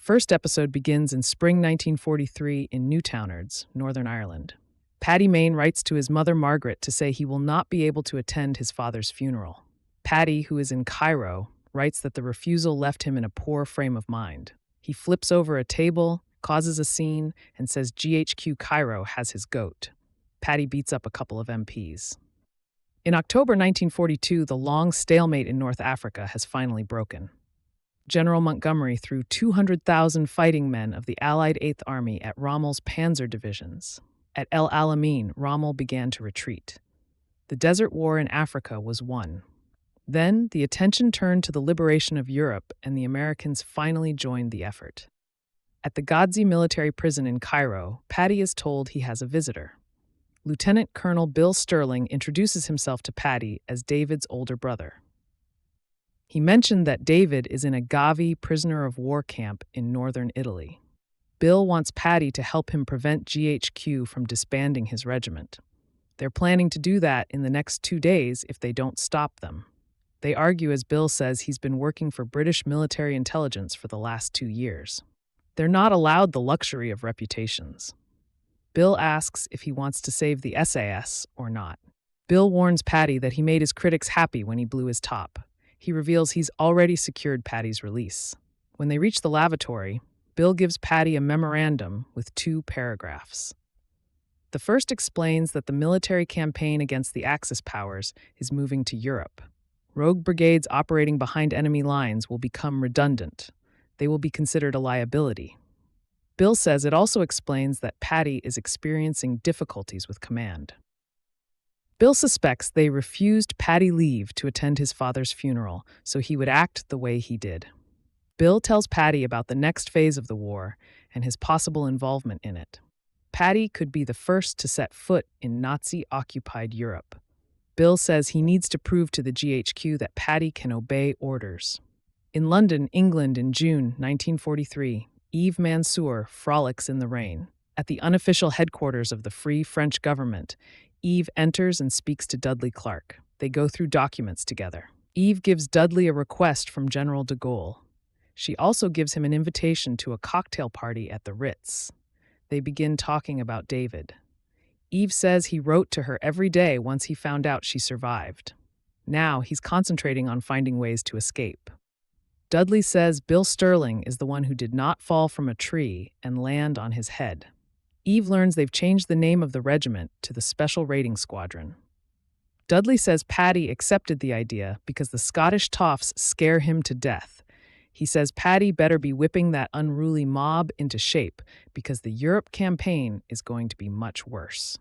first episode begins in spring 1943 in Newtownards, Northern Ireland. Paddy Mayne writes to his mother Margaret to say he will not be able to attend his father's funeral. Paddy, who is in Cairo, writes that the refusal left him in a poor frame of mind. He flips over a table, causes a scene, and says GHQ Cairo has his goat. Paddy beats up a couple of MPs. In October 1942, the long stalemate in North Africa has finally broken. General Montgomery threw 200,000 fighting men of the Allied Eighth Army at Rommel's panzer divisions. At El Alamein, Rommel began to retreat. The Desert War in Africa was won. Then, the attention turned to the liberation of Europe, and the Americans finally joined the effort. At the Ghazi military prison in Cairo, Paddy is told he has a visitor. Lieutenant Colonel Bill Sterling introduces himself to Paddy as David's older brother. He mentioned that David is in a Gavi prisoner of war camp in northern Italy. Bill wants Paddy to help him prevent GHQ from disbanding his regiment. They're planning to do that in the next 2 days if they don't stop them. They argue as Bill says he's been working for British military intelligence for the last 2 years. They're not allowed the luxury of reputations. Bill asks if he wants to save the SAS or not. Bill warns Paddy that he made his critics happy when he blew his top. He reveals he's already secured Paddy's release. When they reach the lavatory, Bill gives Paddy a memorandum with 2 paragraphs. The first explains that the military campaign against the Axis powers is moving to Europe. Rogue brigades operating behind enemy lines will become redundant. They will be considered a liability. Bill says it also explains that Paddy is experiencing difficulties with command. Bill suspects they refused Paddy leave to attend his father's funeral, so he would act the way he did. Bill tells Paddy about the next phase of the war and his possible involvement in it. Paddy could be the first to set foot in Nazi-occupied Europe. Bill says he needs to prove to the GHQ that Paddy can obey orders. In London, England, in June 1943, Yves Mansour frolics in the rain. At the unofficial headquarters of the Free French government, Yves enters and speaks to Dudley Clark. They go through documents together. Yves gives Dudley a request from General de Gaulle. She also gives him an invitation to a cocktail party at the Ritz. They begin talking about David. Yves says he wrote to her every day once he found out she survived. Now he's concentrating on finding ways to escape. Dudley says Bill Sterling is the one who did not fall from a tree and land on his head. Yves learns they've changed the name of the regiment to the Special Raiding Squadron. Dudley says Paddy accepted the idea because the Scottish toffs scare him to death. He says Paddy better be whipping that unruly mob into shape because the Europe campaign is going to be much worse.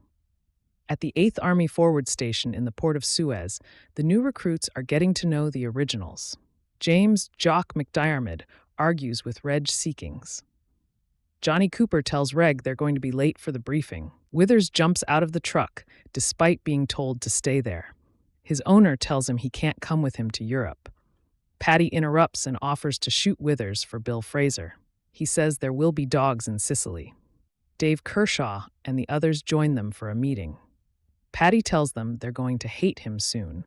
At the 8th Army Forward Station in the port of Suez, the new recruits are getting to know the originals. James "Jock" McDiarmid argues with Reg Seekings. Johnny Cooper tells Reg they're going to be late for the briefing. Withers jumps out of the truck, despite being told to stay there. His owner tells him he can't come with him to Europe. Paddy interrupts and offers to shoot Withers for Bill Fraser. He says there will be dogs in Sicily. Dave Kershaw and the others join them for a meeting. Paddy tells them they're going to hate him soon.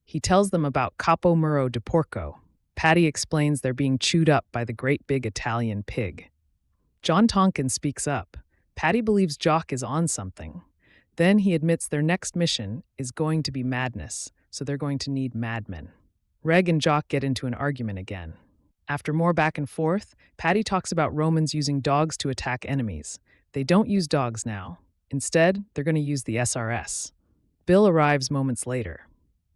He tells them about Capo Muro di Porco. Paddy explains they're being chewed up by the great big Italian pig. John Tonkin speaks up. Paddy believes Jock is on something. Then he admits their next mission is going to be madness, so they're going to need madmen. Reg and Jock get into an argument again. After more back and forth, Paddy talks about Romans using dogs to attack enemies. They don't use dogs now. Instead, they're going to use the SRS. Bill arrives moments later.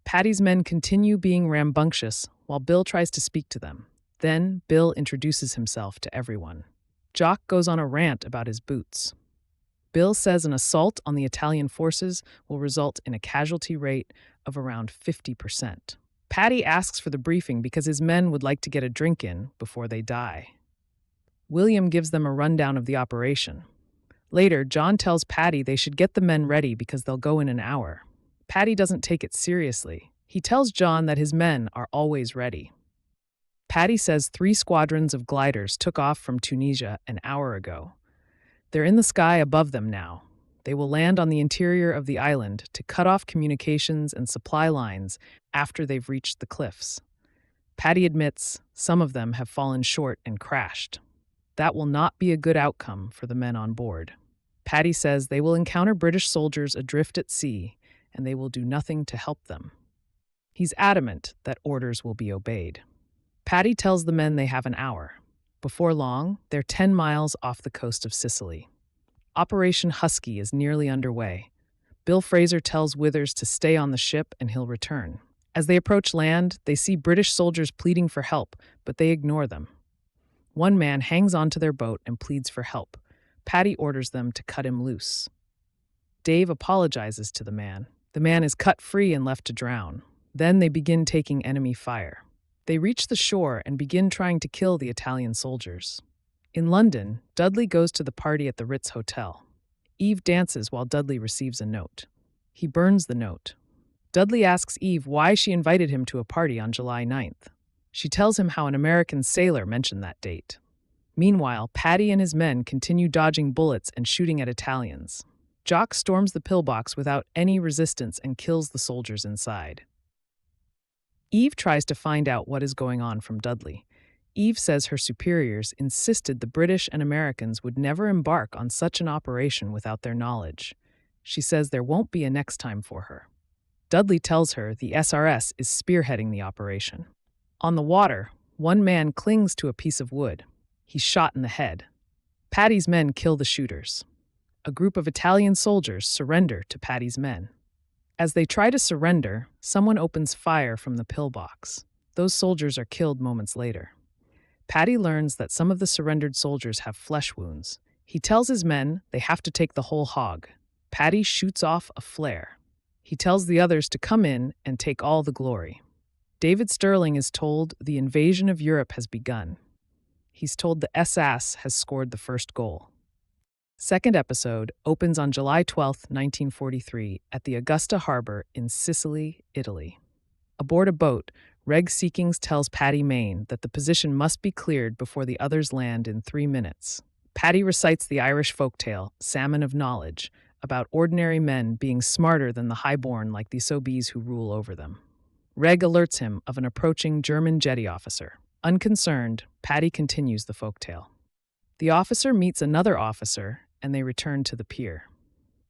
Paddy's men continue being rambunctious while Bill tries to speak to them. Then, Bill introduces himself to everyone. Jock goes on a rant about his boots. Bill says an assault on the Italian forces will result in a casualty rate of around 50%. Paddy asks for the briefing because his men would like to get a drink in before they die. William gives them a rundown of the operation. Later, John tells Paddy they should get the men ready because they'll go in an hour. Paddy doesn't take it seriously. He tells John that his men are always ready. Paddy says 3 squadrons of gliders took off from Tunisia an hour ago. They're in the sky above them now. They will land on the interior of the island to cut off communications and supply lines after they've reached the cliffs. Paddy admits some of them have fallen short and crashed. That will not be a good outcome for the men on board. Patty says they will encounter British soldiers adrift at sea, and they will do nothing to help them. He's adamant that orders will be obeyed. Patty tells the men they have an hour. Before long, they're 10 miles off the coast of Sicily. Operation Husky is nearly underway. Bill Fraser tells Withers to stay on the ship and he'll return. As they approach land, they see British soldiers pleading for help, but they ignore them. One man hangs onto their boat and pleads for help. Patty orders them to cut him loose. Dave apologizes to the man. The man is cut free and left to drown. Then they begin taking enemy fire. They reach the shore and begin trying to kill the Italian soldiers. In London, Dudley goes to the party at the Ritz Hotel. Eve dances while Dudley receives a note. He burns the note. Dudley asks Eve why she invited him to a party on July 9th. She tells him how an American sailor mentioned that date. Meanwhile, Patty and his men continue dodging bullets and shooting at Italians. Jock storms the pillbox without any resistance and kills the soldiers inside. Eve tries to find out what is going on from Dudley. Eve says her superiors insisted the British and Americans would never embark on such an operation without their knowledge. She says there won't be a next time for her. Dudley tells her the SRS is spearheading the operation. On the water, one man clings to a piece of wood. He's shot in the head. Patty's men kill the shooters. A group of Italian soldiers surrender to Patty's men. As they try to surrender, someone opens fire from the pillbox. Those soldiers are killed moments later. Patty learns that some of the surrendered soldiers have flesh wounds. He tells his men they have to take the whole hog. Patty shoots off a flare. He tells the others to come in and take all the glory. David Sterling is told the invasion of Europe has begun. He's told the SAS has scored the first goal. Second episode opens on July 12, 1943, at the Augusta Harbor in Sicily, Italy. Aboard a boat, Reg Seekings tells Patty Main that the position must be cleared before the others land in 3 minutes. Patty recites the Irish folktale, Salmon of Knowledge, about ordinary men being smarter than the highborn like the SOBs who rule over them. Reg alerts him of an approaching German jetty officer. Unconcerned, Patty continues the folktale. The officer meets another officer, and they return to the pier.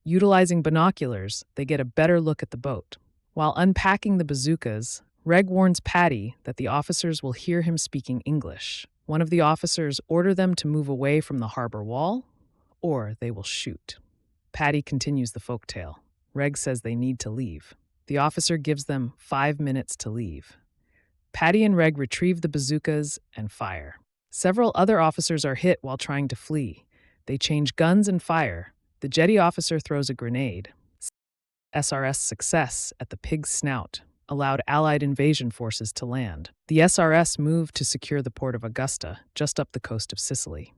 Utilizing binoculars, they get a better look at the boat. While unpacking the bazookas, Reg warns Patty that the officers will hear him speaking English. One of the officers orders them to move away from the harbor wall, or they will shoot. Patty continues the folktale. Reg says they need to leave. The officer gives them 5 minutes to leave. Patty and Reg retrieve the bazookas and fire. Several other officers are hit while trying to flee. They change guns and fire. The jetty officer throws a grenade. SRS success at the Pig's Snout allowed Allied invasion forces to land. The SRS moved to secure the port of Augusta, just up the coast of Sicily.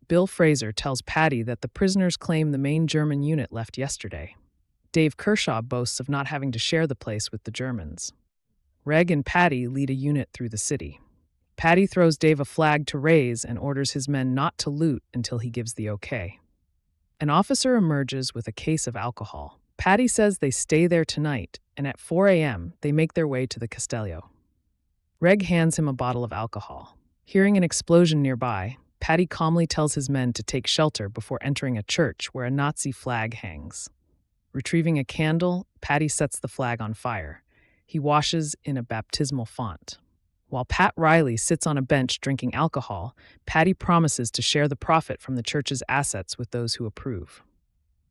Bill Fraser tells Patty that the prisoners claim the main German unit left yesterday. Dave Kershaw boasts of not having to share the place with the Germans. Reg and Patty lead a unit through the city. Patty throws Dave a flag to raise and orders his men not to loot until he gives the okay. An officer emerges with a case of alcohol. Patty says they stay there tonight, and at 4 a.m., they make their way to the Castello. Reg hands him a bottle of alcohol. Hearing an explosion nearby, Patty calmly tells his men to take shelter before entering a church where a Nazi flag hangs. Retrieving a candle, Patty sets the flag on fire. He washes in a baptismal font. While Pat Riley sits on a bench drinking alcohol, Patty promises to share the profit from the church's assets with those who approve.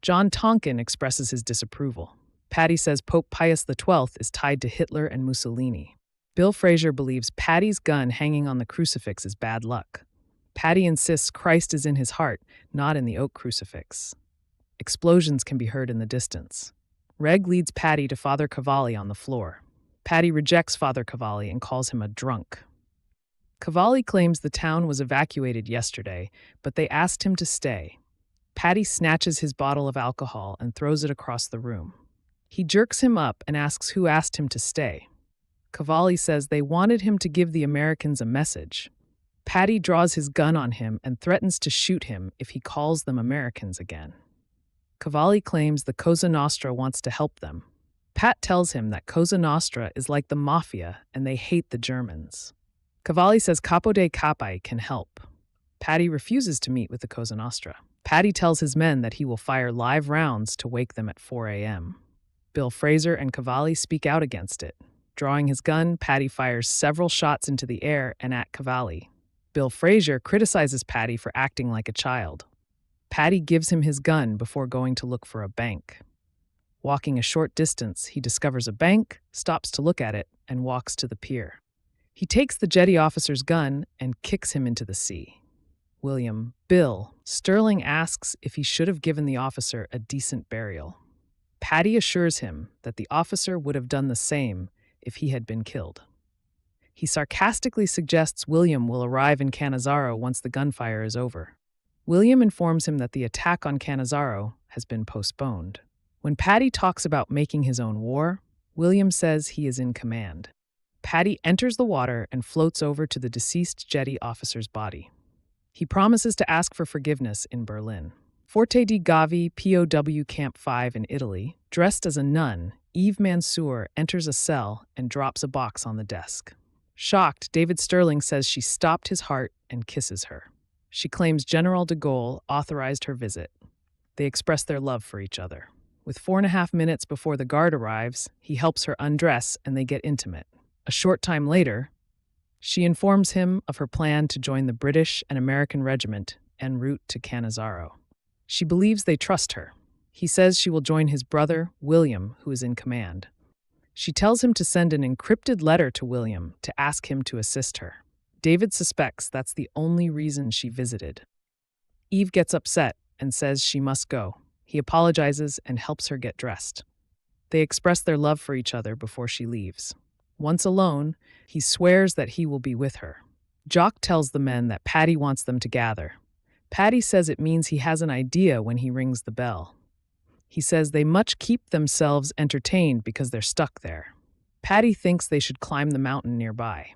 John Tonkin expresses his disapproval. Patty says Pope Pius XII is tied to Hitler and Mussolini. Bill Fraser believes Patty's gun hanging on the crucifix is bad luck. Patty insists Christ is in his heart, not in the oak crucifix. Explosions can be heard in the distance. Reg leads Patty to Father Cavalli on the floor. Patty rejects Father Cavalli and calls him a drunk. Cavalli claims the town was evacuated yesterday, but they asked him to stay. Patty snatches his bottle of alcohol and throws it across the room. He jerks him up and asks who asked him to stay. Cavalli says they wanted him to give the Americans a message. Patty draws his gun on him and threatens to shoot him if he calls them Americans again. Cavalli claims the Cosa Nostra wants to help them. Pat tells him that Cosa Nostra is like the mafia and they hate the Germans. Cavalli says Capo dei Capi can help. Paddy refuses to meet with the Cosa Nostra. Paddy tells his men that he will fire live rounds to wake them at 4 a.m. Bill Fraser and Cavalli speak out against it. Drawing his gun, Paddy fires several shots into the air and at Cavalli. Bill Fraser criticizes Paddy for acting like a child. Paddy gives him his gun before going to look for a bank. Walking a short distance, he discovers a bank, stops to look at it, and walks to the pier. He takes the jetty officer's gun and kicks him into the sea. Bill Sterling asks if he should have given the officer a decent burial. Paddy assures him that the officer would have done the same if he had been killed. He sarcastically suggests William will arrive in Cannizzaro once the gunfire is over. William informs him that the attack on Cannizzaro has been postponed. When Paddy talks about making his own war, William says he is in command. Paddy enters the water and floats over to the deceased jetty officer's body. He promises to ask for forgiveness in Berlin. Forte di Gavi POW Camp 5 in Italy, dressed as a nun, Eve Mansour enters a cell and drops a box on the desk. Shocked, David Sterling says she stopped his heart and kisses her. She claims General de Gaulle authorized her visit. They express their love for each other. With 4.5 minutes before the guard arrives, he helps her undress and they get intimate. A short time later, she informs him of her plan to join the British and American regiment en route to Cannizzaro. She believes they trust her. He says she will join his brother, William, who is in command. She tells him to send an encrypted letter to William to ask him to assist her. David suspects that's the only reason she visited. Eve gets upset and says she must go. He apologizes and helps her get dressed. They express their love for each other before she leaves. Once alone, he swears that he will be with her. Jock tells the men that Paddy wants them to gather. Paddy says it means he has an idea when he rings the bell. He says they must keep themselves entertained because they're stuck there. Paddy thinks they should climb the mountain nearby.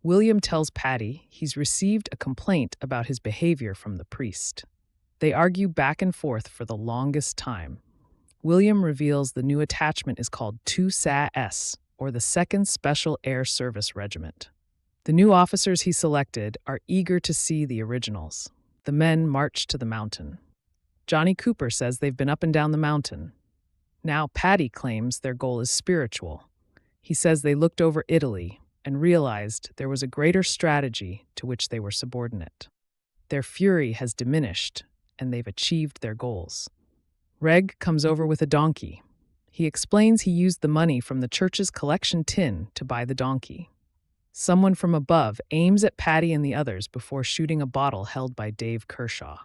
William tells Paddy he's received a complaint about his behavior from the priest. They argue back and forth for the longest time. William reveals the new attachment is called SAS, or the 2nd Special Air Service Regiment. The new officers he selected are eager to see the originals. The men march to the mountain. Johnny Cooper says they've been up and down the mountain. Now Paddy claims their goal is spiritual. He says they looked over Italy and realized there was a greater strategy to which they were subordinate. Their fury has diminished, and they've achieved their goals. Reg comes over with a donkey. He explains he used the money from the church's collection tin to buy the donkey. Someone from above aims at Paddy and the others before shooting a bottle held by Dave Kershaw.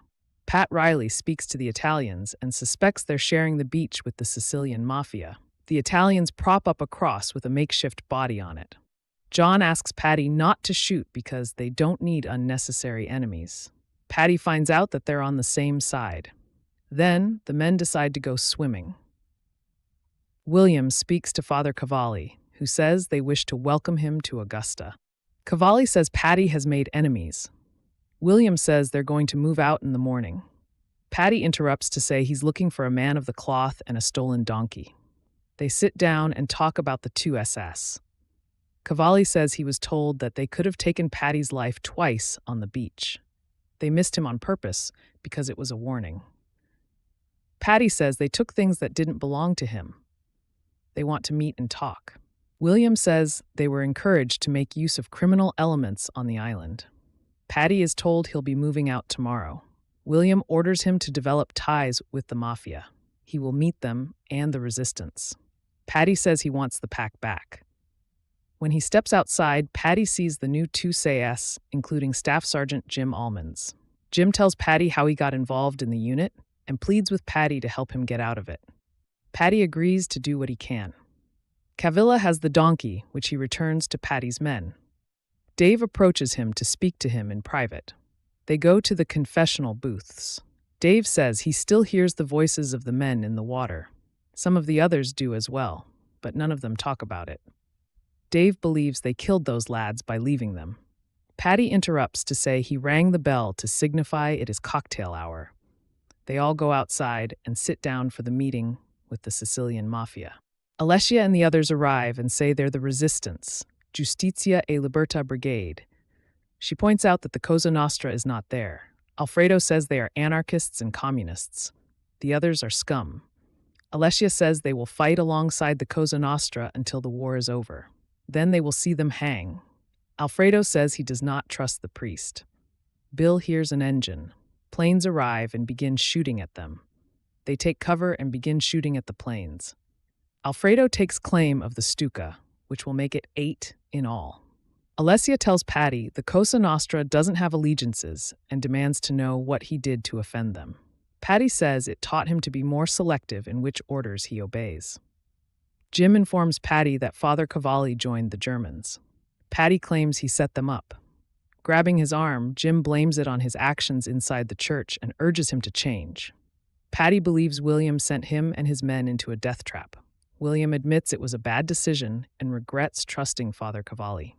Pat Riley speaks to the Italians and suspects they're sharing the beach with the Sicilian mafia. The Italians prop up a cross with a makeshift body on it. John asks Paddy not to shoot because they don't need unnecessary enemies. Paddy finds out that they're on the same side. Then, the men decide to go swimming. William speaks to Father Cavalli, who says they wish to welcome him to Augusta. Cavalli says Paddy has made enemies. William says they're going to move out in the morning. Paddy interrupts to say he's looking for a man of the cloth and a stolen donkey. They sit down and talk about the two SS. Cavalli says he was told that they could have taken Paddy's life twice on the beach. They missed him on purpose because it was a warning. Paddy says they took things that didn't belong to him. They want to meet and talk. William says they were encouraged to make use of criminal elements on the island. Paddy is told he'll be moving out tomorrow. William orders him to develop ties with the mafia. He will meet them and the resistance. Paddy says he wants the pack back. When he steps outside, Paddy sees the new two SAS, including Staff Sergeant Jim Almonds. Jim tells Paddy how he got involved in the unit and pleads with Paddy to help him get out of it. Paddy agrees to do what he can. Cavilla has the donkey, which he returns to Paddy's men. Dave approaches him to speak to him in private. They go to the confessional booths. Dave says he still hears the voices of the men in the water. Some of the others do as well, but none of them talk about it. Dave believes they killed those lads by leaving them. Paddy interrupts to say he rang the bell to signify it is cocktail hour. They all go outside and sit down for the meeting with the Sicilian mafia. Alessia and the others arrive and say they're the resistance, Giustizia e Libertà Brigade. She points out that the Cosa Nostra is not there. Alfredo says they are anarchists and communists. The others are scum. Alessia says they will fight alongside the Cosa Nostra until the war is over. Then they will see them hang. Alfredo says he does not trust the priest. Bill hears an engine. Planes arrive and begin shooting at them. They take cover and begin shooting at the planes. Alfredo takes claim of the Stuka, which will make it 8 in all. Alessia tells Patty the Cosa Nostra doesn't have allegiances and demands to know what he did to offend them. Patty says it taught him to be more selective in which orders he obeys. Jim informs Patty that Father Cavalli joined the Germans. Patty claims he set them up. Grabbing his arm, Jim blames it on his actions inside the church and urges him to change. Patty believes William sent him and his men into a death trap. William admits it was a bad decision and regrets trusting Father Cavalli.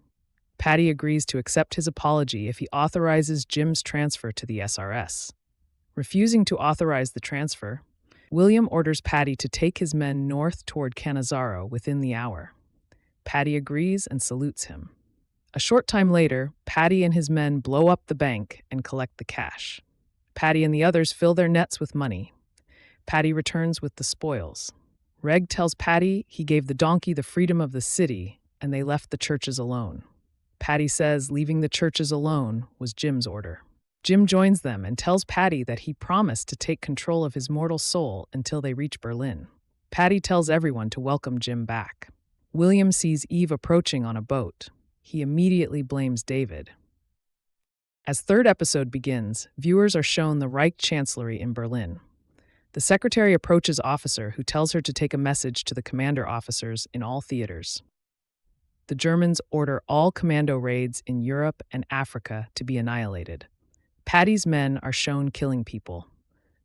Patty agrees to accept his apology if he authorizes Jim's transfer to the SRS. Refusing to authorize the transfer, William orders Patty to take his men north toward Cannizaro within the hour. Patty agrees and salutes him. A short time later, Patty and his men blow up the bank and collect the cash. Patty and the others fill their nets with money. Patty returns with the spoils. Reg tells Patty he gave the donkey the freedom of the city and they left the churches alone. Patty says leaving the churches alone was Jim's order. Jim joins them and tells Patty that he promised to take control of his mortal soul until they reach Berlin. Patty tells everyone to welcome Jim back. William sees Eve approaching on a boat. He immediately blames David. As third episode begins, viewers are shown the Reich Chancellery in Berlin. The secretary approaches officer who tells her to take a message to the commander officers in all theaters. The Germans order all commando raids in Europe and Africa to be annihilated. Patty's men are shown killing people.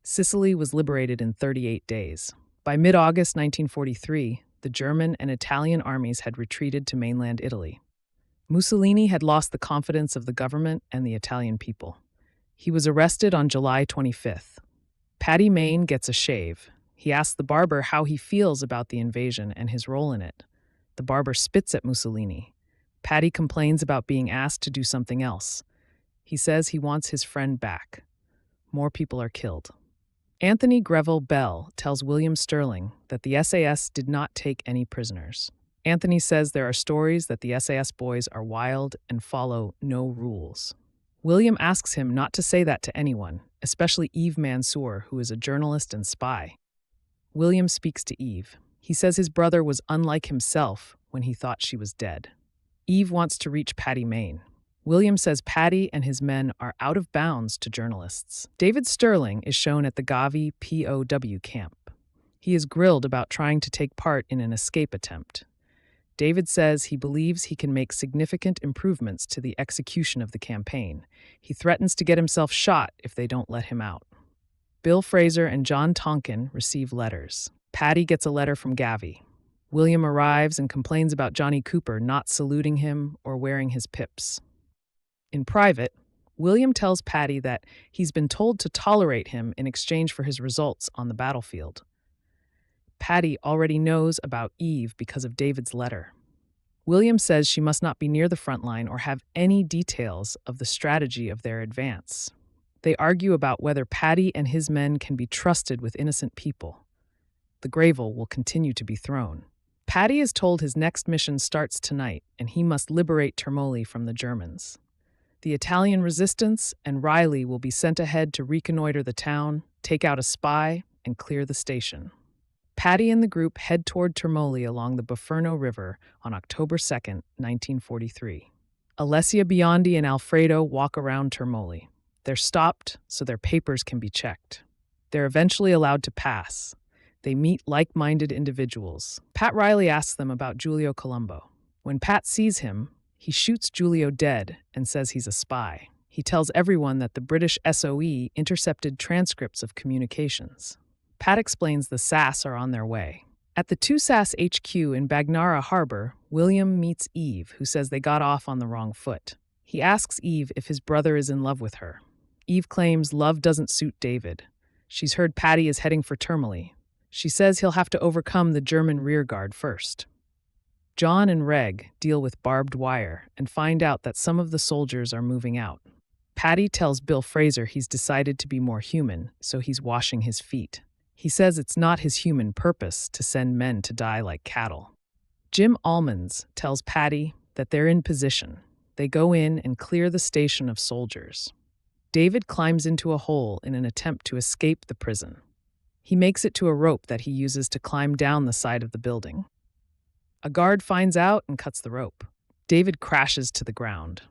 Sicily was liberated in 38 days. By mid-August 1943, the German and Italian armies had retreated to mainland Italy. Mussolini had lost the confidence of the government and the Italian people. He was arrested on July 25th. Patty Mayne gets a shave. He asks the barber how he feels about the invasion and his role in it. The barber spits at Mussolini. Patty complains about being asked to do something else. He says he wants his friend back. More people are killed. Anthony Greville Bell tells William Sterling that the SAS did not take any prisoners. Anthony says there are stories that the SAS boys are wild and follow no rules. William asks him not to say that to anyone, especially Eve Mansour, who is a journalist and spy. William speaks to Eve. He says his brother was unlike himself when he thought she was dead. Eve wants to reach Patty Mayne. William says Patty and his men are out of bounds to journalists. David Sterling is shown at the Gavi POW camp. He is grilled about trying to take part in an escape attempt. David says he believes he can make significant improvements to the execution of the campaign. He threatens to get himself shot if they don't let him out. Bill Fraser and John Tonkin receive letters. Patty gets a letter from Gavi. William arrives and complains about Johnny Cooper not saluting him or wearing his pips. In private, William tells Patty that he's been told to tolerate him in exchange for his results on the battlefield. Patty already knows about Eve because of David's letter. William says she must not be near the front line or have any details of the strategy of their advance. They argue about whether Patty and his men can be trusted with innocent people. The gravel will continue to be thrown. Patty is told his next mission starts tonight and he must liberate Termoli from the Germans. The Italian resistance and Riley will be sent ahead to reconnoiter the town, take out a spy, and clear the station. Patty and the group head toward Termoli along the Buferno River on October 2nd, 1943. Alessia Biondi and Alfredo walk around Termoli. They're stopped so their papers can be checked. They're eventually allowed to pass. They meet like-minded individuals. Pat Riley asks them about Giulio Colombo. When Pat sees him, he shoots Giulio dead and says he's a spy. He tells everyone that the British SOE intercepted transcripts of communications. Pat explains the SAS are on their way. At the 2 SAS HQ in Bagnara Harbor, William meets Eve, who says they got off on the wrong foot. He asks Eve if his brother is in love with her. Eve claims love doesn't suit David. She's heard Patty is heading for Termoli. She says he'll have to overcome the German rearguard first. John and Reg deal with barbed wire and find out that some of the soldiers are moving out. Patty tells Bill Fraser he's decided to be more human, so he's washing his feet. He says it's not his human purpose to send men to die like cattle. Jim Almonds tells Patty that they're in position. They go in and clear the station of soldiers. David climbs into a hole in an attempt to escape the prison. He makes it to a rope that he uses to climb down the side of the building. A guard finds out and cuts the rope. David crashes to the ground.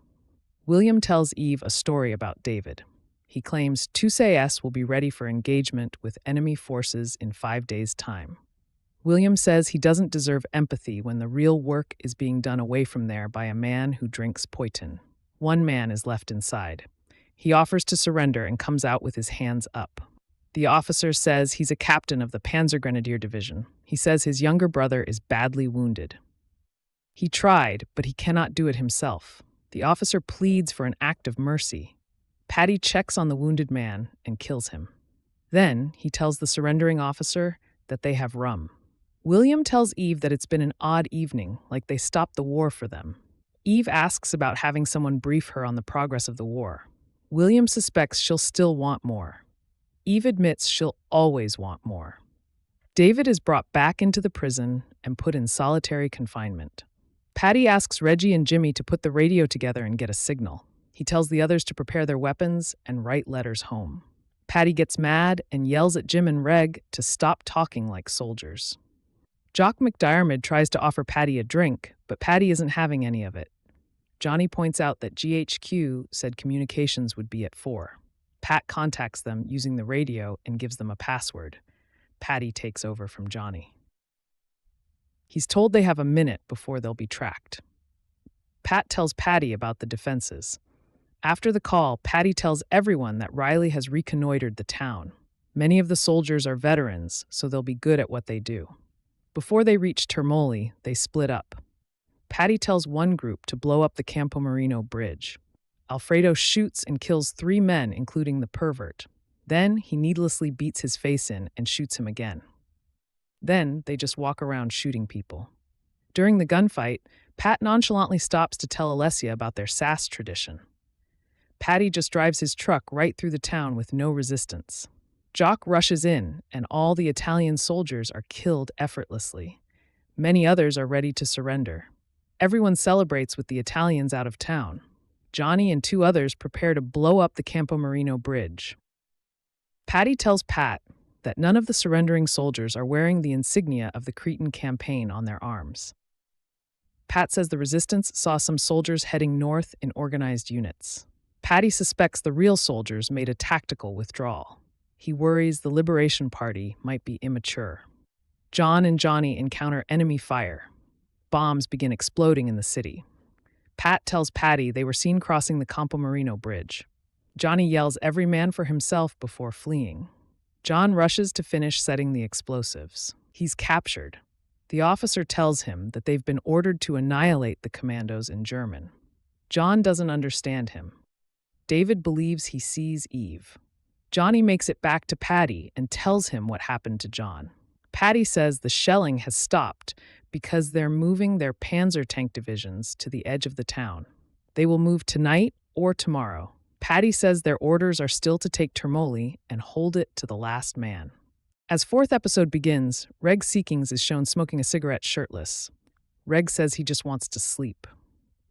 William tells Eve a story about David. He claims 2 SAS will be ready for engagement with enemy forces in 5 days' time. William says he doesn't deserve empathy when the real work is being done away from there by a man who drinks poison. One man is left inside. He offers to surrender and comes out with his hands up. The officer says he's a captain of the Panzer Grenadier Division. He says his younger brother is badly wounded. He tried, but he cannot do it himself. The officer pleads for an act of mercy. Patty checks on the wounded man and kills him. Then he tells the surrendering officer that they have rum. William tells Eve that it's been an odd evening, like they stopped the war for them. Eve asks about having someone brief her on the progress of the war. William suspects she'll still want more. Eve admits she'll always want more. David is brought back into the prison and put in solitary confinement. Patty asks Reggie and Jimmy to put the radio together and get a signal. He tells the others to prepare their weapons and write letters home. Patty gets mad and yells at Jim and Reg to stop talking like soldiers. Jock McDiarmid tries to offer Patty a drink, but Patty isn't having any of it. Johnny points out that GHQ said communications would be at 4. Pat contacts them using the radio and gives them a password. Patty takes over from Johnny. He's told they have a minute before they'll be tracked. Pat tells Patty about the defenses. After the call, Patty tells everyone that Riley has reconnoitered the town. Many of the soldiers are veterans, so they'll be good at what they do. Before they reach Termoli, they split up. Patty tells one group to blow up the Campo Marino bridge. Alfredo shoots and kills 3 men, including the pervert. Then he needlessly beats his face in and shoots him again. Then they just walk around shooting people. During the gunfight, Pat nonchalantly stops to tell Alessia about their SAS tradition. Patty just drives his truck right through the town with no resistance. Jock rushes in, and all the Italian soldiers are killed effortlessly. Many others are ready to surrender. Everyone celebrates with the Italians out of town. Johnny and 2 others prepare to blow up the Campo Marino bridge. Patty tells Pat that none of the surrendering soldiers are wearing the insignia of the Cretan campaign on their arms. Pat says the resistance saw some soldiers heading north in organized units. Patty suspects the real soldiers made a tactical withdrawal. He worries the Liberation Party might be immature. John and Johnny encounter enemy fire. Bombs begin exploding in the city. Pat tells Patty they were seen crossing the Campo Marino bridge. Johnny yells every man for himself before fleeing. John rushes to finish setting the explosives. He's captured. The officer tells him that they've been ordered to annihilate the commandos in German. John doesn't understand him. David believes he sees Eve. Johnny makes it back to Patty and tells him what happened to John. Patty says the shelling has stopped because they're moving their Panzer tank divisions to the edge of the town. They will move tonight or tomorrow. Patty says their orders are still to take Termoli and hold it to the last man. As 4th episode begins, Reg Seekings is shown smoking a cigarette shirtless. Reg says he just wants to sleep.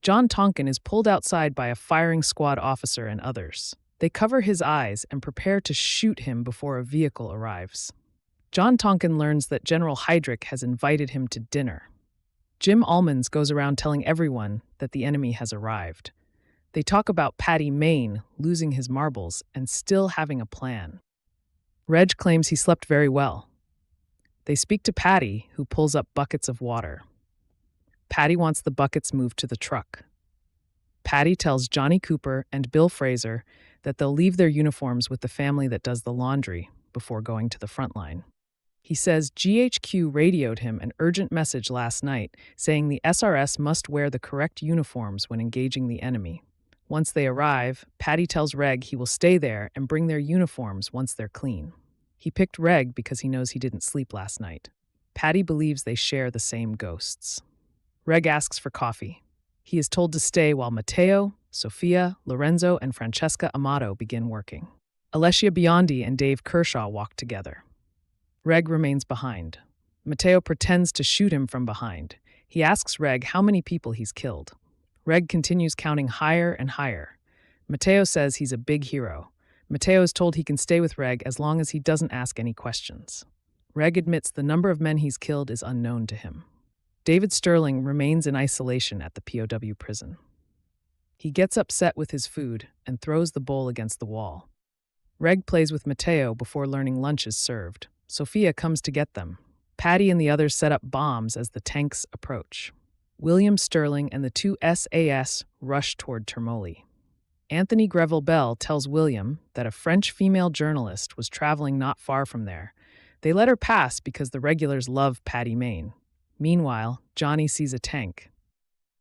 John Tonkin is pulled outside by a firing squad officer and others. They cover his eyes and prepare to shoot him before a vehicle arrives. John Tonkin learns that General Heydrich has invited him to dinner. Jim Almonds goes around telling everyone that the enemy has arrived. They talk about Patty Main losing his marbles and still having a plan. Reg claims he slept very well. They speak to Patty, who pulls up buckets of water. Patty wants the buckets moved to the truck. Patty tells Johnny Cooper and Bill Fraser that they'll leave their uniforms with the family that does the laundry before going to the front line. He says GHQ radioed him an urgent message last night saying the SRS must wear the correct uniforms when engaging the enemy. Once they arrive, Patty tells Reg he will stay there and bring their uniforms once they're clean. He picked Reg because he knows he didn't sleep last night. Patty believes they share the same ghosts. Reg asks for coffee. He is told to stay while Matteo, Sofia, Lorenzo, and Francesca Amato begin working. Alessia Biondi and Dave Kershaw walk together. Reg remains behind. Matteo pretends to shoot him from behind. He asks Reg how many people he's killed. Reg continues counting higher and higher. Matteo says he's a big hero. Matteo is told he can stay with Reg as long as he doesn't ask any questions. Reg admits the number of men he's killed is unknown to him. David Sterling remains in isolation at the POW prison. He gets upset with his food and throws the bowl against the wall. Reg plays with Matteo before learning lunch is served. Sofia comes to get them. Patty and the others set up bombs as the tanks approach. William Sterling and the two SAS rush toward Termoli. Anthony Greville Bell tells William that a French female journalist was traveling not far from there. They let her pass because the regulars love Patty Main. Meanwhile, Johnny sees a tank.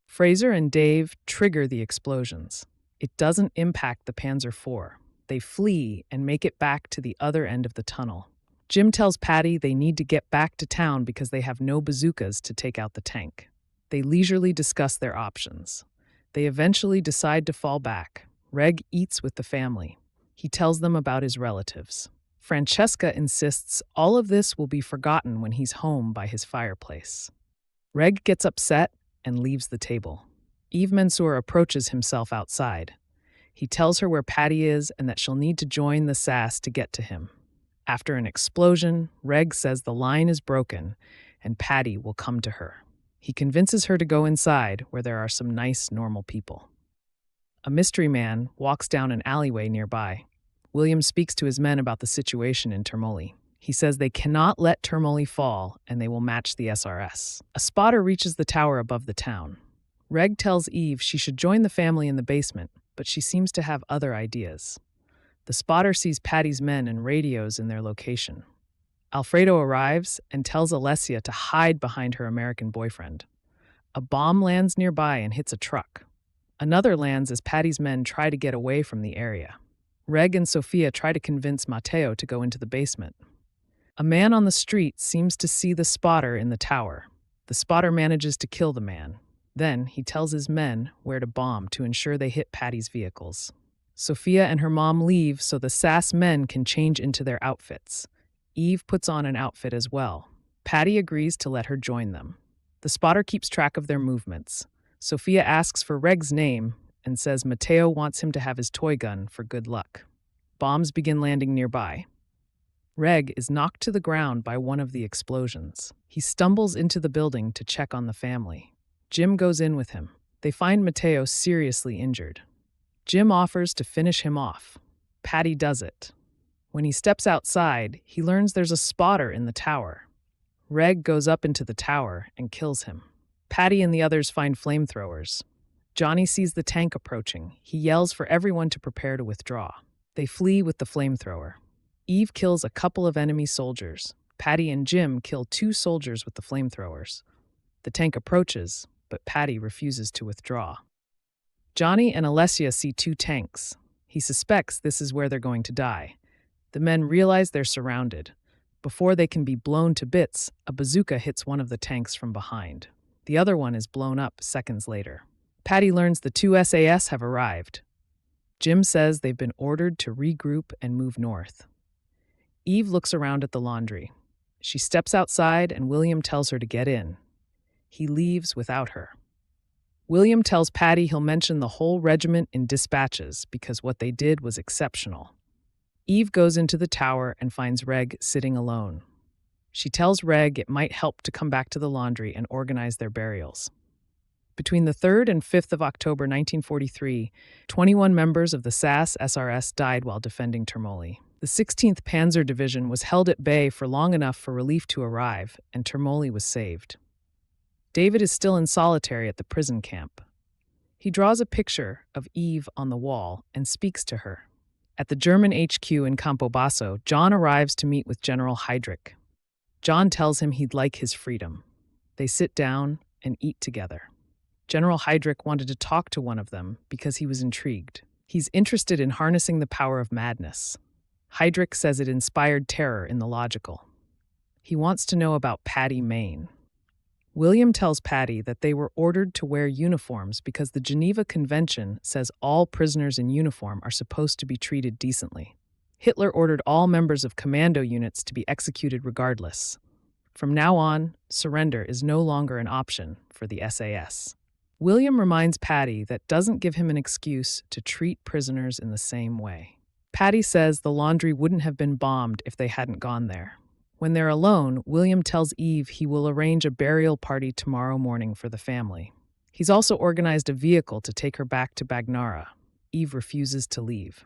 Fraser and Dave trigger the explosions. It doesn't impact the Panzer IV. They flee and make it back to the other end of the tunnel. Jim tells Patty they need to get back to town because they have no bazookas to take out the tank. They leisurely discuss their options. They eventually decide to fall back. Reg eats with the family. He tells them about his relatives. Francesca insists all of this will be forgotten when he's home by his fireplace. Reg gets upset and leaves the table. Yves Mansour approaches himself outside. He tells her where Patty is and that she'll need to join the SAS to get to him. After an explosion, Reg says the line is broken and Patty will come to her. He convinces her to go inside where there are some nice, normal people. A mystery man walks down an alleyway nearby. William speaks to his men about the situation in Termoli. He says they cannot let Termoli fall and they will match the SRS. A spotter reaches the tower above the town. Reg tells Eve she should join the family in the basement, but she seems to have other ideas. The spotter sees Patty's men and radios in their location. Alfredo arrives and tells Alessia to hide behind her American boyfriend. A bomb lands nearby and hits a truck. Another lands as Patty's men try to get away from the area. Reg and Sofia try to convince Matteo to go into the basement. A man on the street seems to see the spotter in the tower. The spotter manages to kill the man. Then he tells his men where to bomb to ensure they hit Patty's vehicles. Sofia and her mom leave so the SAS men can change into their outfits. Eve puts on an outfit as well. Patty agrees to let her join them. The spotter keeps track of their movements. Sofia asks for Reg's name and says Matteo wants him to have his toy gun for good luck. Bombs begin landing nearby. Reg is knocked to the ground by one of the explosions. He stumbles into the building to check on the family. Jim goes in with him. They find Matteo seriously injured. Jim offers to finish him off. Patty does it. When he steps outside, he learns there's a spotter in the tower. Reg goes up into the tower and kills him. Patty and the others find flamethrowers. Johnny sees the tank approaching. He yells for everyone to prepare to withdraw. They flee with the flamethrower. Eve kills a couple of enemy soldiers. Patty and Jim kill 2 soldiers with the flamethrowers. The tank approaches, but Patty refuses to withdraw. Johnny and Alessia see 2 tanks. He suspects this is where they're going to die. The men realize they're surrounded. Before they can be blown to bits, a bazooka hits one of the tanks from behind. The other one is blown up seconds later. Patty learns the 2 SAS have arrived. Jim says they've been ordered to regroup and move north. Eve looks around at the laundry. She steps outside and William tells her to get in. He leaves without her. William tells Patty he'll mention the whole regiment in dispatches because what they did was exceptional. Eve goes into the tower and finds Reg sitting alone. She tells Reg it might help to come back to the laundry and organize their burials. Between the 3rd and 5th of October 1943, 21 members of the SAS SRS died while defending Termoli. The 16th Panzer Division was held at bay for long enough for relief to arrive, and Termoli was saved. David is still in solitary at the prison camp. He draws a picture of Eve on the wall and speaks to her. At the German HQ in Campobasso, John arrives to meet with General Heydrich. John tells him he'd like his freedom. They sit down and eat together. General Heydrich wanted to talk to one of them because he was intrigued. He's interested in harnessing the power of madness. Heydrich says it inspired terror in the logical. He wants to know about Patty Main. William tells Patty that they were ordered to wear uniforms because the Geneva Convention says all prisoners in uniform are supposed to be treated decently. Hitler ordered all members of commando units to be executed regardless. From now on, surrender is no longer an option for the SAS. William reminds Patty that doesn't give him an excuse to treat prisoners in the same way. Patty says the laundry wouldn't have been bombed if they hadn't gone there. When they're alone, William tells Eve he will arrange a burial party tomorrow morning for the family. He's also organized a vehicle to take her back to Bagnara. Eve refuses to leave.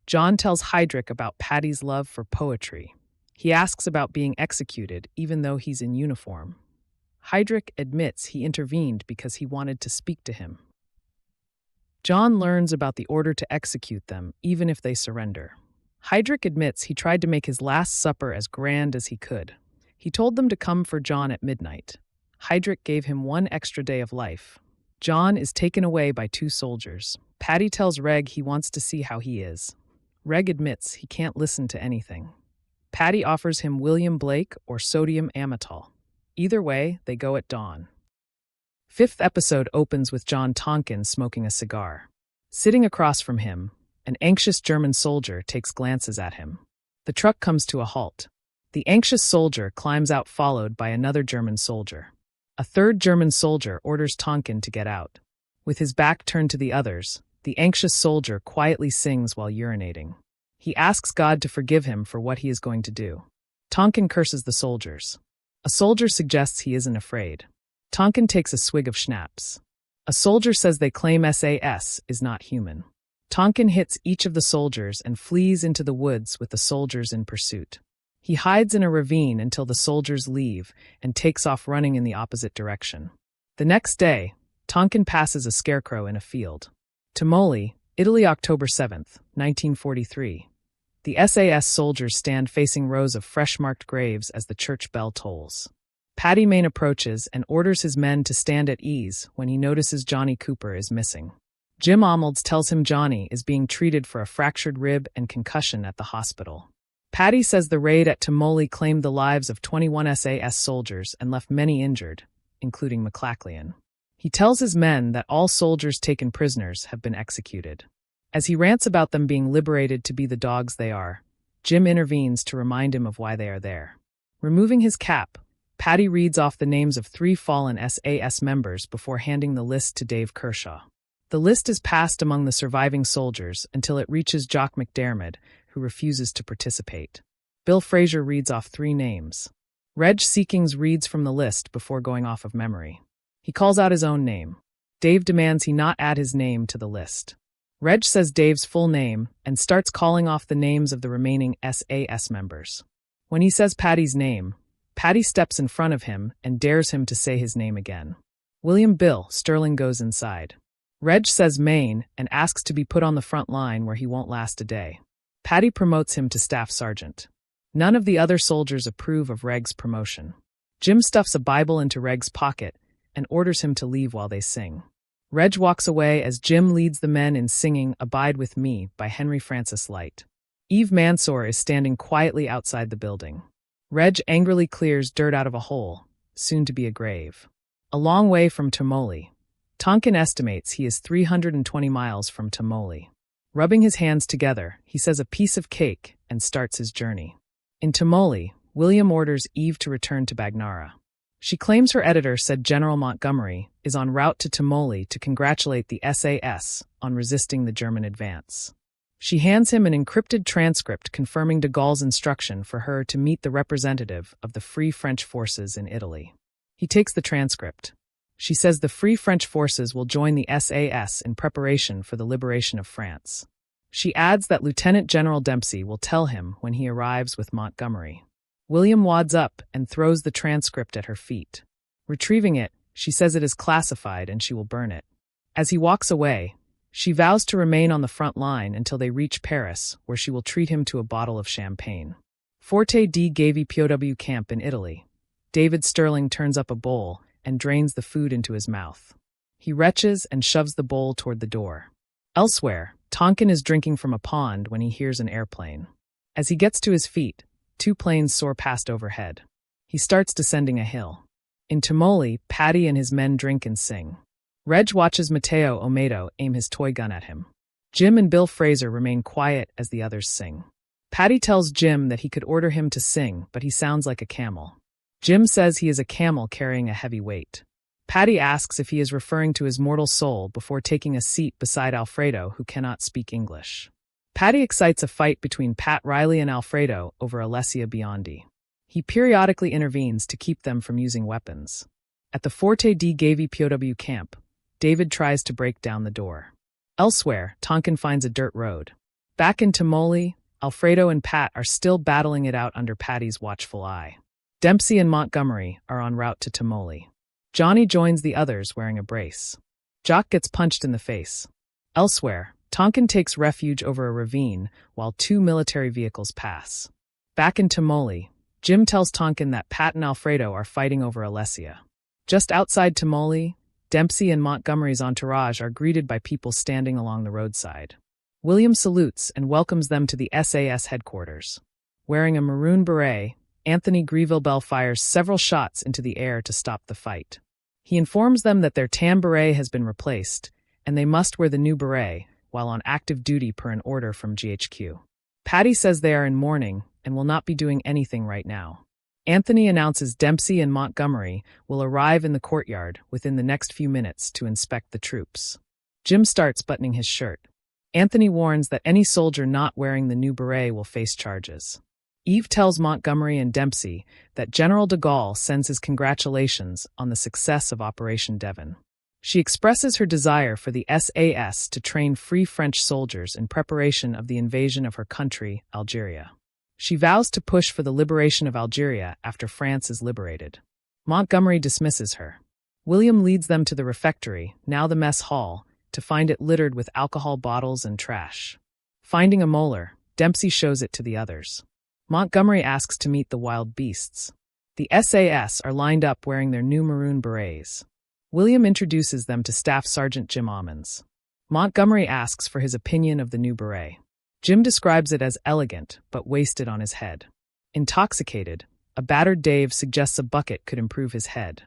John tells Heydrich about Patty's love for poetry. He asks about being executed, even though he's in uniform. Heydrich admits he intervened because he wanted to speak to him. John learns about the order to execute them, even if they surrender. Heydrich admits he tried to make his last supper as grand as he could. He told them to come for John at midnight. Heydrich gave him 1 extra day of life. John is taken away by 2 soldiers. Patty tells Reg he wants to see how he is. Reg admits he can't listen to anything. Patty offers him William Blake or sodium amytal. Either way, they go at dawn. 5th episode opens with John Tonkin smoking a cigar. Sitting across from him, an anxious German soldier takes glances at him. The truck comes to a halt. The anxious soldier climbs out, followed by another German soldier. A 3rd German soldier orders Tonkin to get out. With his back turned to the others, the anxious soldier quietly sings while urinating. He asks God to forgive him for what he is going to do. Tonkin curses the soldiers. A soldier suggests he isn't afraid. Tonkin takes a swig of schnapps. A soldier says they claim SAS is not human. Tonkin hits each of the soldiers and flees into the woods with the soldiers in pursuit. He hides in a ravine until the soldiers leave and takes off running in the opposite direction. The next day, Tonkin passes a scarecrow in a field. Tumoli, Italy, October 7th, 1943. The SAS soldiers stand facing rows of fresh-marked graves as the church bell tolls. Patty Main approaches and orders his men to stand at ease when he notices Johnny Cooper is missing. Jim Omolds tells him Johnny is being treated for a fractured rib and concussion at the hospital. Patty says the raid at Tumoli claimed the lives of 21 SAS soldiers and left many injured, including McLachlan. He tells his men that all soldiers taken prisoners have been executed. As he rants about them being liberated to be the dogs they are, Jim intervenes to remind him of why they are there. Removing his cap, Patty reads off the names of 3 fallen SAS members before handing the list to Dave Kershaw. The list is passed among the surviving soldiers until it reaches Jock McDermott, who refuses to participate. Bill Fraser reads off 3 names. Reg Seekings reads from the list before going off of memory. He calls out his own name. Dave demands he not add his name to the list. Reg says Dave's full name and starts calling off the names of the remaining SAS members. When he says Patty's name, Patty steps in front of him and dares him to say his name again. William Bill Sterling goes inside. Reg says Maine and asks to be put on the front line where he won't last a day. Patty promotes him to staff sergeant. None of the other soldiers approve of Reg's promotion. Jim stuffs a Bible into Reg's pocket and orders him to leave while they sing. Reg walks away as Jim leads the men in singing Abide With Me by Henry Francis Light. Eve Mansour is standing quietly outside the building. Reg angrily clears dirt out of a hole, soon to be a grave. A long way from Tumoli. Tonkin estimates he is 320 miles from Tumoli. Rubbing his hands together, he says a piece of cake and starts his journey. In Tumoli, William orders Eve to return to Bagnara. She claims her editor said General Montgomery is en route to Tumoli to congratulate the SAS on resisting the German advance. She hands him an encrypted transcript confirming de Gaulle's instruction for her to meet the representative of the Free French Forces in Italy. He takes the transcript. She says the Free French Forces will join the SAS in preparation for the liberation of France. She adds that Lieutenant General Dempsey will tell him when he arrives with Montgomery. William wads up and throws the transcript at her feet. Retrieving it, she says it is classified and she will burn it. As he walks away, she vows to remain on the front line until they reach Paris, where she will treat him to a bottle of champagne. Forte di Gavi POW camp in Italy. David Sterling turns up a bowl and drains the food into his mouth. He retches and shoves the bowl toward the door. Elsewhere, Tonkin is drinking from a pond when he hears an airplane. As he gets to his feet, 2 planes soar past overhead. He starts descending a hill. In Tamale, Patty and his men drink and sing. Reg watches Mateo Omedo aim his toy gun at him. Jim and Bill Fraser remain quiet as the others sing. Patty tells Jim that he could order him to sing, but he sounds like a camel. Jim says he is a camel carrying a heavy weight. Patty asks if he is referring to his mortal soul before taking a seat beside Alfredo, who cannot speak English. Patty excites a fight between Pat Riley and Alfredo over Alessia Biondi. He periodically intervenes to keep them from using weapons. At the Forte di Gavi POW camp, David tries to break down the door. Elsewhere, Tonkin finds a dirt road. Back in Tamale, Alfredo and Pat are still battling it out under Patty's watchful eye. Dempsey and Montgomery are en route to Tamale. Johnny joins the others wearing a brace. Jock gets punched in the face. Elsewhere, Tonkin takes refuge over a ravine while two military vehicles pass. Back in Tamale, Jim tells Tonkin that Pat and Alfredo are fighting over Alessia. Just outside Tamale, Dempsey and Montgomery's entourage are greeted by people standing along the roadside. William salutes and welcomes them to the SAS headquarters. Wearing a maroon beret, Anthony Greville fires several shots into the air to stop the fight. He informs them that their tan beret has been replaced, and they must wear the new beret while on active duty per an order from GHQ. Patty says they are in mourning and will not be doing anything right now. Anthony announces Dempsey and Montgomery will arrive in the courtyard within the next few minutes to inspect the troops. Jim starts buttoning his shirt. Anthony warns that any soldier not wearing the new beret will face charges. Eve tells Montgomery and Dempsey that General de Gaulle sends his congratulations on the success of Operation Devon. She expresses her desire for the SAS to train free French soldiers in preparation of the invasion of her country, Algeria. She vows to push for the liberation of Algeria after France is liberated. Montgomery dismisses her. William leads them to the refectory, now the mess hall, to find it littered with alcohol bottles and trash. Finding a molar, Dempsey shows it to the others. Montgomery asks to meet the wild beasts. The SAS are lined up wearing their new maroon berets. William introduces them to Staff Sergeant Jim Ammons. Montgomery asks for his opinion of the new beret. Jim describes it as elegant, but wasted on his head. Intoxicated, a battered Dave suggests a bucket could improve his head.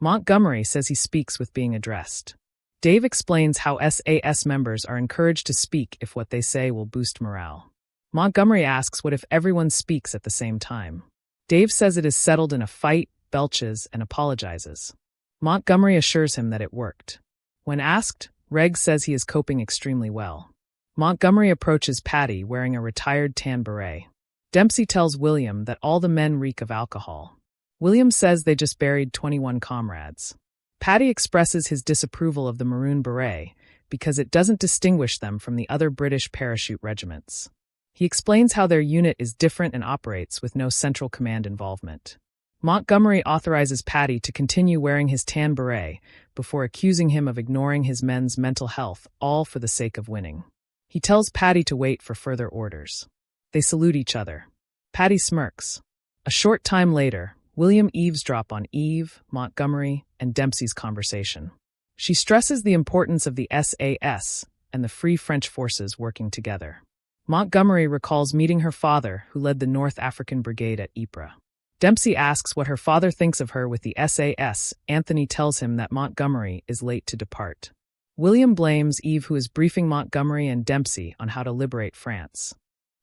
Montgomery says he speaks with being addressed. Dave explains how SAS members are encouraged to speak if what they say will boost morale. Montgomery asks what if everyone speaks at the same time. Dave says it is settled in a fight, belches, and apologizes. Montgomery assures him that it worked. When asked, Reg says he is coping extremely well. Montgomery approaches Patty wearing a retired tan beret. Dempsey tells William that all the men reek of alcohol. William says they just buried 21 comrades. Patty expresses his disapproval of the maroon beret because it doesn't distinguish them from the other British parachute regiments. He explains how their unit is different and operates with no central command involvement. Montgomery authorizes Patty to continue wearing his tan beret before accusing him of ignoring his men's mental health, all for the sake of winning. He tells Patty to wait for further orders. They salute each other. Patty smirks. A short time later, William eavesdrops on Eve, Montgomery, and Dempsey's conversation. She stresses the importance of the SAS and the Free French forces working together. Montgomery recalls meeting her father, who led the North African Brigade at Ypres. Dempsey asks what her father thinks of her with the SAS. Anthony tells him that Montgomery is late to depart. William blames Eve, who is briefing Montgomery and Dempsey on how to liberate France.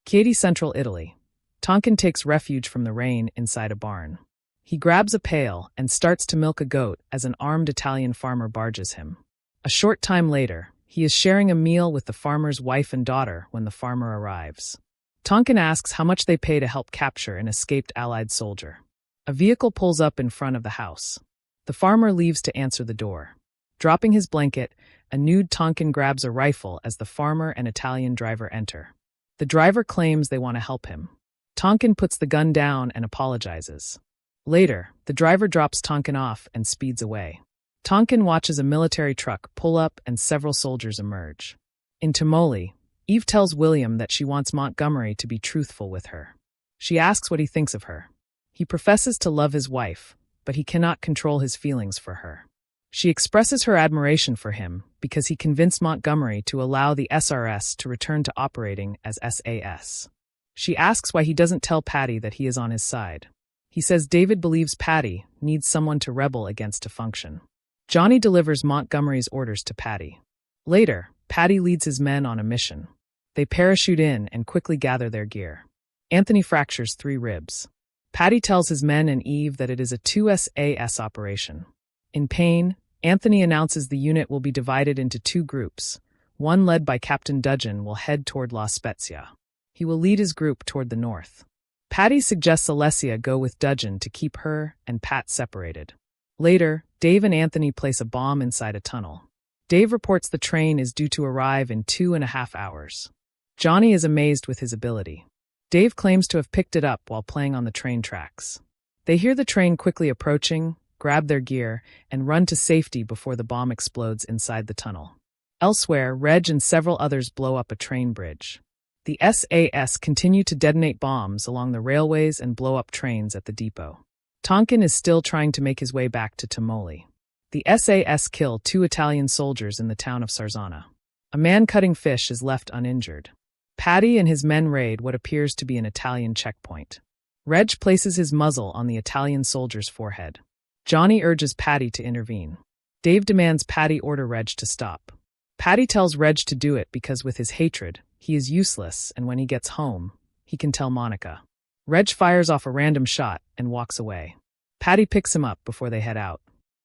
Chieti, Central Italy. Tonkin takes refuge from the rain inside a barn. He grabs a pail and starts to milk a goat as an armed Italian farmer barges him. A short time later, he is sharing a meal with the farmer's wife and daughter when the farmer arrives. Tonkin asks how much they pay to help capture an escaped Allied soldier. A vehicle pulls up in front of the house. The farmer leaves to answer the door. Dropping his blanket, a nude Tonkin grabs a rifle as the farmer and Italian driver enter. The driver claims they want to help him. Tonkin puts the gun down and apologizes. Later, the driver drops Tonkin off and speeds away. Tonkin watches a military truck pull up and several soldiers emerge. In Tamale, Eve tells William that she wants Montgomery to be truthful with her. She asks what he thinks of her. He professes to love his wife, but he cannot control his feelings for her. She expresses her admiration for him because he convinced Montgomery to allow the SRS to return to operating as SAS. She asks why he doesn't tell Patty that he is on his side. He says David believes Patty needs someone to rebel against to function. Johnny delivers Montgomery's orders to Patty. Later, Patty leads his men on a mission. They parachute in and quickly gather their gear. Anthony fractures 3 ribs. Patty tells his men and Eve that it is a 2 SAS operation. In pain, Anthony announces the unit will be divided into 2 groups. One led by Captain Dudgeon will head toward La Spezia. He will lead his group toward the north. Patty suggests Alessia go with Dudgeon to keep her and Pat separated. Later, Dave and Anthony place a bomb inside a tunnel. Dave reports the train is due to arrive in 2.5 hours. Johnny is amazed with his ability. Dave claims to have picked it up while playing on the train tracks. They hear the train quickly approaching, grab their gear, and run to safety before the bomb explodes inside the tunnel. Elsewhere, Reg and several others blow up a train bridge. The SAS continue to detonate bombs along the railways and blow up trains at the depot. Tonkin is still trying to make his way back to Tamoli. The SAS kill 2 Italian soldiers in the town of Sarzana. A man cutting fish is left uninjured. Patty and his men raid what appears to be an Italian checkpoint. Reg places his muzzle on the Italian soldier's forehead. Johnny urges Patty to intervene. Dave demands Patty order Reg to stop. Patty tells Reg to do it because with his hatred, he is useless, and when he gets home, he can tell Monica. Reg fires off a random shot and walks away. Patty picks him up before they head out.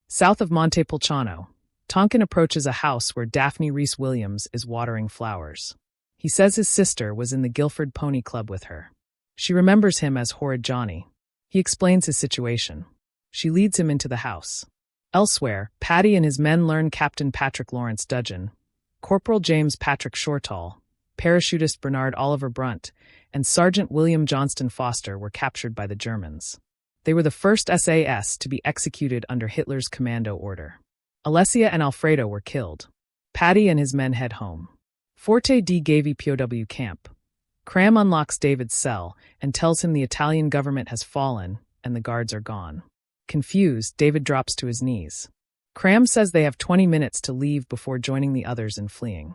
South of Montepulciano, Tonkin approaches a house where Daphne Reese Williams is watering flowers. He says his sister was in the Guilford Pony Club with her. She remembers him as Horrid Johnny. He explains his situation. She leads him into the house. Elsewhere, Patty and his men learn Captain Patrick Lawrence Dudgeon, Corporal James Patrick Shortall, parachutist Bernard Oliver Brunt, and Sergeant William Johnston Foster were captured by the Germans. They were the first SAS to be executed under Hitler's commando order. Alessia and Alfredo were killed. Patty and his men head home. Forte di Gavi POW camp. Cram unlocks David's cell and tells him the Italian government has fallen and the guards are gone. Confused, David drops to his knees. Cram says they have 20 minutes to leave before joining the others in fleeing.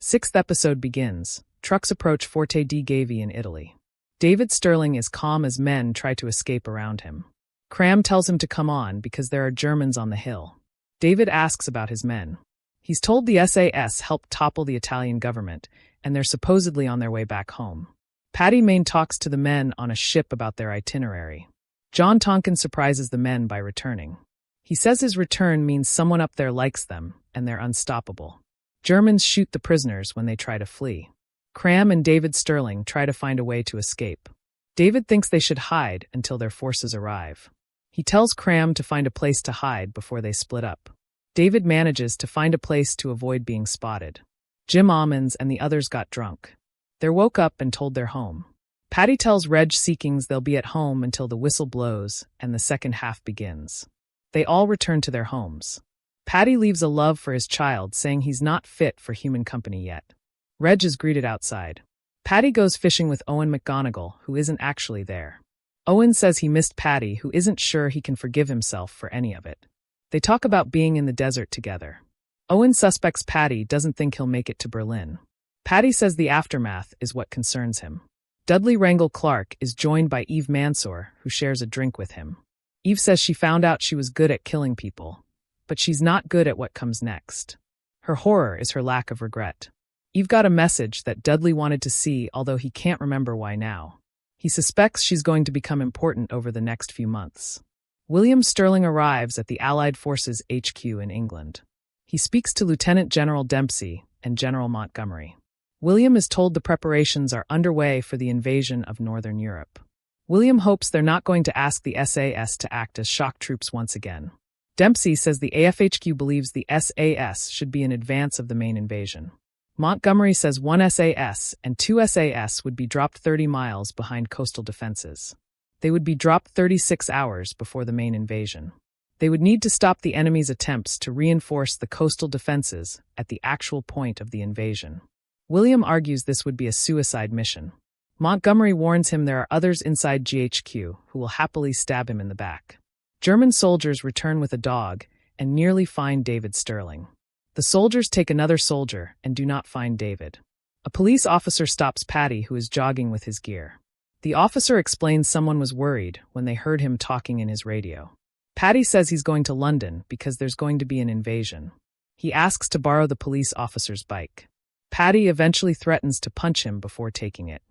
6th episode begins. Trucks approach Forte di Gavi in Italy. David Sterling is calm as men try to escape around him. Cram tells him to come on because there are Germans on the hill. David asks about his men. He's told the SAS helped topple the Italian government, and they're supposedly on their way back home. Patty Main talks to the men on a ship about their itinerary. John Tonkin surprises the men by returning. He says his return means someone up there likes them, and they're unstoppable. Germans shoot the prisoners when they try to flee. Cram and David Sterling try to find a way to escape. David thinks they should hide until their forces arrive. He tells Cram to find a place to hide before they split up. David manages to find a place to avoid being spotted. Jim Ammons and the others got drunk. They're woke up and told they're home. Patty tells Reg Seekings they'll be at home until the whistle blows and the second half begins. They all return to their homes. Patty leaves a love for his child, saying he's not fit for human company yet. Reg is greeted outside. Patty goes fishing with Owen McGonigal, who isn't actually there. Owen says he missed Patty, who isn't sure he can forgive himself for any of it. They talk about being in the desert together. Owen suspects Patty doesn't think he'll make it to Berlin. Patty says the aftermath is what concerns him. Dudley Wrangel Clark is joined by Eve Mansour, who shares a drink with him. Eve says she found out she was good at killing people, but she's not good at what comes next. Her horror is her lack of regret. Eve got a message that Dudley wanted to see, although he can't remember why now. He suspects she's going to become important over the next few months. William Sterling arrives at the Allied Forces HQ in England. He speaks to Lieutenant General Dempsey and General Montgomery. William is told the preparations are underway for the invasion of Northern Europe. William hopes they're not going to ask the SAS to act as shock troops once again. Dempsey says the AFHQ believes the SAS should be in advance of the main invasion. Montgomery says 1 SAS and 2 SAS would be dropped 30 miles behind coastal defenses. They would be dropped 36 hours before the main invasion. They would need to stop the enemy's attempts to reinforce the coastal defenses at the actual point of the invasion. William argues this would be a suicide mission. Montgomery warns him there are others inside GHQ who will happily stab him in the back. German soldiers return with a dog and nearly find David Sterling. The soldiers take another soldier and do not find David. A police officer stops Patty, who is jogging with his gear. The officer explains someone was worried when they heard him talking in his radio. Paddy says he's going to London because there's going to be an invasion. He asks to borrow the police officer's bike. Paddy eventually threatens to punch him before taking it.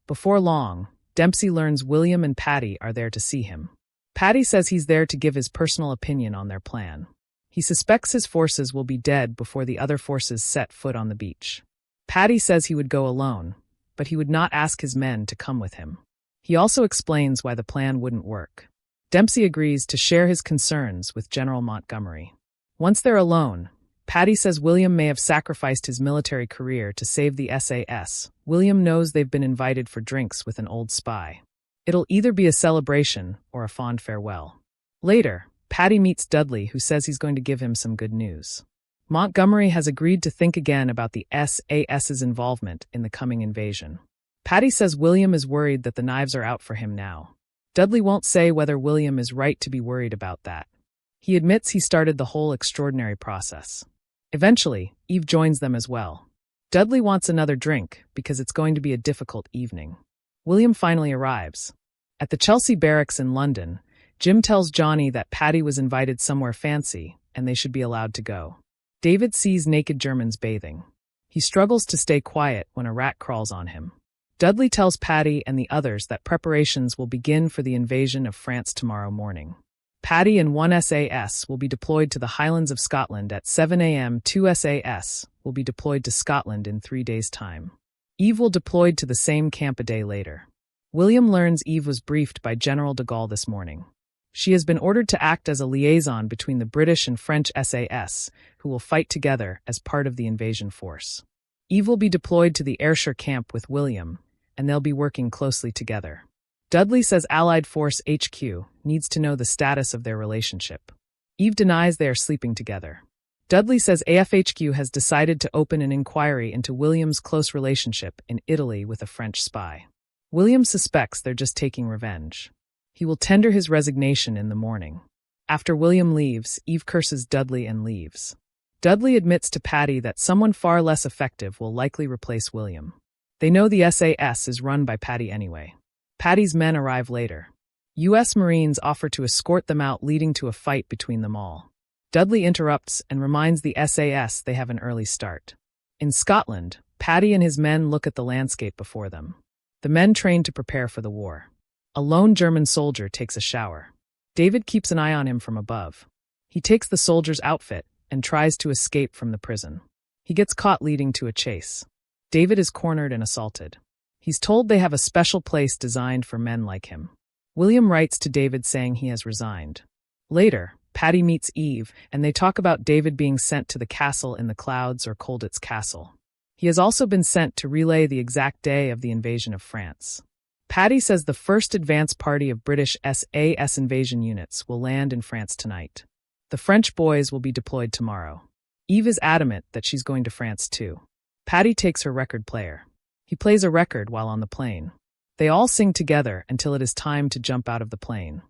Before long, Dempsey learns William and Paddy are there to see him. Paddy says he's there to give his personal opinion on their plan. He suspects his forces will be dead before the other forces set foot on the beach. Paddy says he would go alone, but he would not ask his men to come with him. He also explains why the plan wouldn't work. Dempsey agrees to share his concerns with General Montgomery. Once they're alone, Paddy says William may have sacrificed his military career to save the SAS. William knows they've been invited for drinks with an old spy. It'll either be a celebration or a fond farewell. Later, Paddy meets Dudley, who says he's going to give him some good news. Montgomery has agreed to think again about the SAS's involvement in the coming invasion. Paddy says William is worried that the knives are out for him now. Dudley won't say whether William is right to be worried about that. He admits he started the whole extraordinary process. Eventually, Eve joins them as well. Dudley wants another drink because it's going to be a difficult evening. William finally arrives. At the Chelsea barracks in London, Jim tells Johnny that Paddy was invited somewhere fancy and they should be allowed to go. David sees naked Germans bathing. He struggles to stay quiet when a rat crawls on him. Dudley tells Paddy and the others that preparations will begin for the invasion of France tomorrow morning. Paddy and 1 SAS will be deployed to the Highlands of Scotland at 7 a.m. 2 SAS will be deployed to Scotland in 3 days' time. Eve will deploy to the same camp a day later. William learns Eve was briefed by General de Gaulle this morning. She has been ordered to act as a liaison between the British and French SAS, who will fight together as part of the invasion force. Eve will be deployed to the Ayrshire camp with William, and they'll be working closely together. Dudley says Allied Force HQ needs to know the status of their relationship. Eve denies they are sleeping together. Dudley says AFHQ has decided to open an inquiry into William's close relationship in Italy with a French spy. William suspects they're just taking revenge. He will tender his resignation in the morning. After William leaves, Eve curses Dudley and leaves. Dudley admits to Paddy that someone far less effective will likely replace William. They know the SAS is run by Paddy anyway. Paddy's men arrive later. U.S. Marines offer to escort them out, leading to a fight between them all. Dudley interrupts and reminds the SAS they have an early start. In Scotland, Paddy and his men look at the landscape before them. The men train to prepare for the war. A lone German soldier takes a shower. David keeps an eye on him from above. He takes the soldier's outfit and tries to escape from the prison. He gets caught, leading to a chase. David is cornered and assaulted. He's told they have a special place designed for men like him. William writes to David saying he has resigned. Later, Paddy meets Eve, and they talk about David being sent to the castle in the clouds, or Colditz Castle. He has also been sent to relay the exact day of the invasion of France. Paddy says the first advance party of British SAS invasion units will land in France tonight. The French boys will be deployed tomorrow. Eve is adamant that she's going to France too. Paddy takes her record player. He plays a record while on the plane. They all sing together until it is time to jump out of the plane.